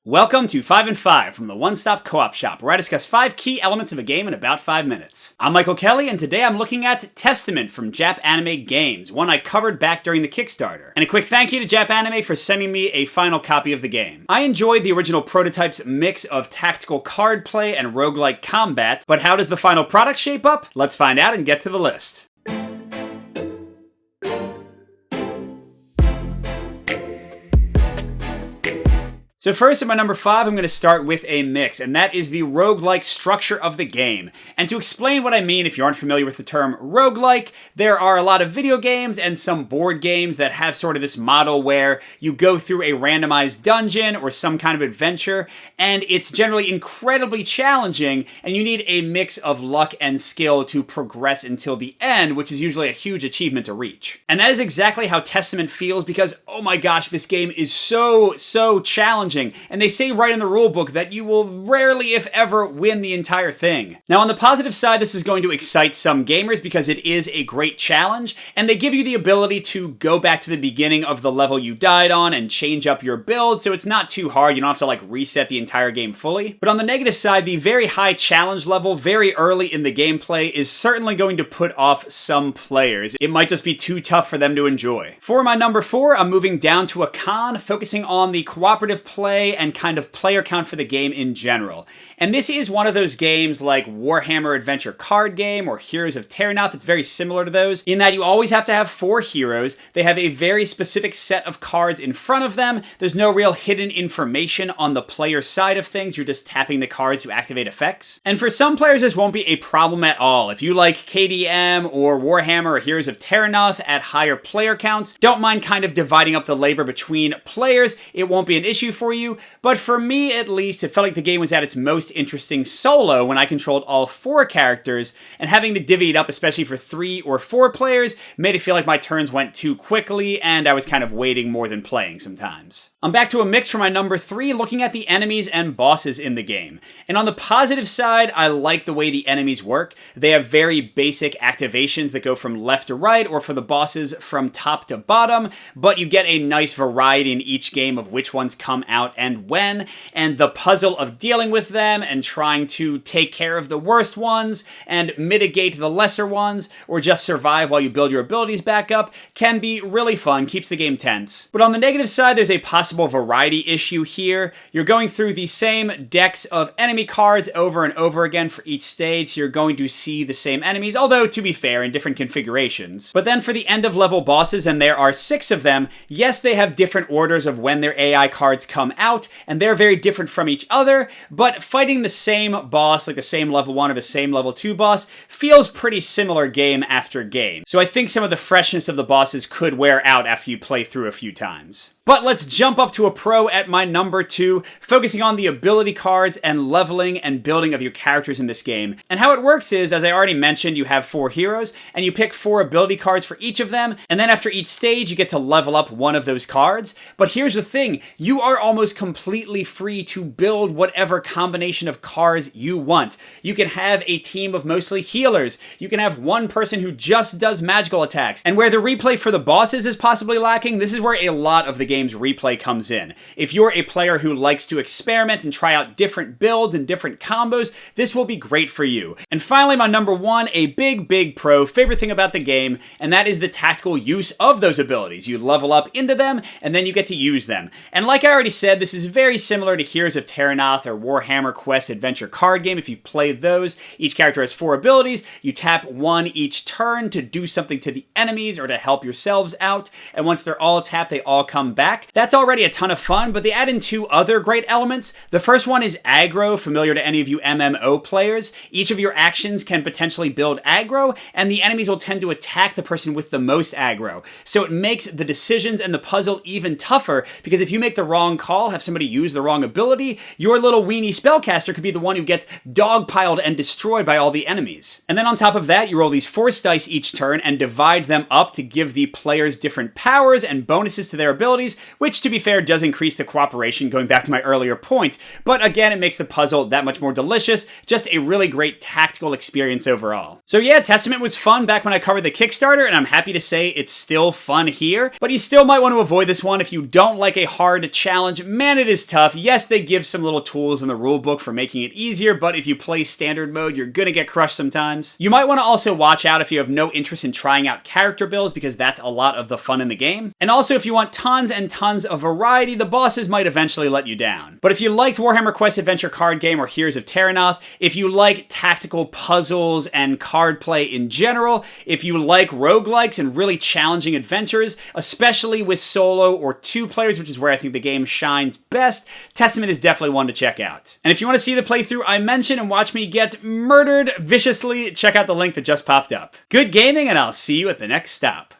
Welcome to 5 and 5 from the One Stop Co-op Shop, where I discuss 5 key elements of a game in about 5 minutes. I'm Michael Kelly, and today I'm looking at Testament from Jap Anime Games, one I covered back during the Kickstarter. And a quick thank you to Jap Anime for sending me a final copy of the game. I enjoyed the original prototype's mix of tactical card play and roguelike combat, but how does the final product shape up? Let's find out and get to the list. So first, at my number 5, I'm going to start with a mix, and that is the roguelike structure of the game. And to explain what I mean, if you aren't familiar with the term roguelike, there are a lot of video games and some board games that have sort of this model where you go through a randomized dungeon or some kind of adventure, and it's generally incredibly challenging, and you need a mix of luck and skill to progress until the end, which is usually a huge achievement to reach. And that is exactly how Testament feels because, oh my gosh, this game is so challenging. And they say right in the rulebook that you will rarely, if ever, win the entire thing. Now, on the positive side, this is going to excite some gamers because it is a great challenge, and they give you the ability to go back to the beginning of the level you died on and change up your build, so it's not too hard. You don't have to, reset the entire game fully. But on the negative side, the very high challenge level very early in the gameplay is certainly going to put off some players. It might just be too tough for them to enjoy. For my number 4, I'm moving down to a con, focusing on the cooperative play and kind of player count for the game in general. And this is one of those games like Warhammer Adventure card game or Heroes of Terranoth. It's very similar to those in that you always have to have 4 heroes. They have a very specific set of cards in front of them. There's no real hidden information on the player side of things. You're just tapping the cards to activate effects. And for some players, this won't be a problem at all. If you like KDM or Warhammer or Heroes of Terranoth at higher player counts, don't mind kind of dividing up the labor between players. It won't be an issue for you. But for me, at least, it felt like the game was at its most interesting solo when I controlled all 4 characters, and having to divvy it up, especially for 3 or 4 players, made it feel like my turns went too quickly, and I was kind of waiting more than playing sometimes. I'm back to a mix for my number 3, looking at the enemies and bosses in the game. And on the positive side, I like the way the enemies work. They have very basic activations that go from left to right, or for the bosses, from top to bottom, but you get a nice variety in each game of which ones come out and when, and the puzzle of dealing with them and trying to take care of the worst ones and mitigate the lesser ones, or just survive while you build your abilities back up, can be really fun, keeps the game tense. But on the negative side, there's a possible variety issue here. You're going through the same decks of enemy cards over and over again for each stage, so you're going to see the same enemies, although, to be fair, in different configurations. But then for the end of level bosses, and there are 6 of them, yes, they have different orders of when their AI cards come out, and they're very different from each other, but fighting the same boss, like the same level 1 or the same level 2 boss, feels pretty similar game after game. So I think some of the freshness of the bosses could wear out after you play through a few times. But let's jump up to a pro at my number 2, focusing on the ability cards and leveling and building of your characters in this game. And how it works is, as I already mentioned, you have 4 heroes, and you pick 4 ability cards for each of them, and then after each stage, you get to level up one of those cards. But here's the thing, you are almost completely free to build whatever combination of cards you want. You can have a team of mostly healers, you can have one person who just does magical attacks, and where the replay for the bosses is possibly lacking, this is where a lot of the game's replay comes in. If you're a player who likes to experiment and try out different builds and different combos, this will be great for you. And finally, my number 1, a big pro, favorite thing about the game, and that is the tactical use of those abilities. You level up into them, and then you get to use them. And like I already said, this is very similar to Heroes of Terranoth or Warhammer Quest Adventure card game. If you've played those, each character has 4 abilities. You tap 1 each turn to do something to the enemies or to help yourselves out, and once they're all tapped, they all come back. That's already a ton of fun, but they add in 2 other great elements. The first one is aggro, familiar to any of you MMO players. Each of your actions can potentially build aggro, and the enemies will tend to attack the person with the most aggro. So it makes the decisions and the puzzle even tougher, because if you make the wrong call, have somebody use the wrong ability, your little weenie spellcaster could be the one who gets dogpiled and destroyed by all the enemies. And then on top of that, you roll these force dice each turn and divide them up to give the players different powers and bonuses to their abilities, games, which to be fair does increase the cooperation going back to my earlier point, but again it makes the puzzle that much more delicious, just a really great tactical experience overall. So yeah, Testament was fun back when I covered the Kickstarter, and I'm happy to say it's still fun here, but you still might want to avoid this one if you don't like a hard challenge. Man, it is tough. Yes, they give some little tools in the rulebook for making it easier, but if you play standard mode, you're gonna get crushed sometimes. You might want to also watch out if you have no interest in trying out character builds, because that's a lot of the fun in the game. And also, if you want tons and tons of variety, the bosses might eventually let you down. But if you liked Warhammer Quest Adventure card game or Heroes of Terranoth, if you like tactical puzzles and card play in general, if you like roguelikes and really challenging adventures, especially with solo or 2 players, which is where I think the game shines best, Testament is definitely one to check out. And if you want to see the playthrough I mentioned and watch me get murdered viciously, check out the link that just popped up. Good gaming, and I'll see you at the next stop.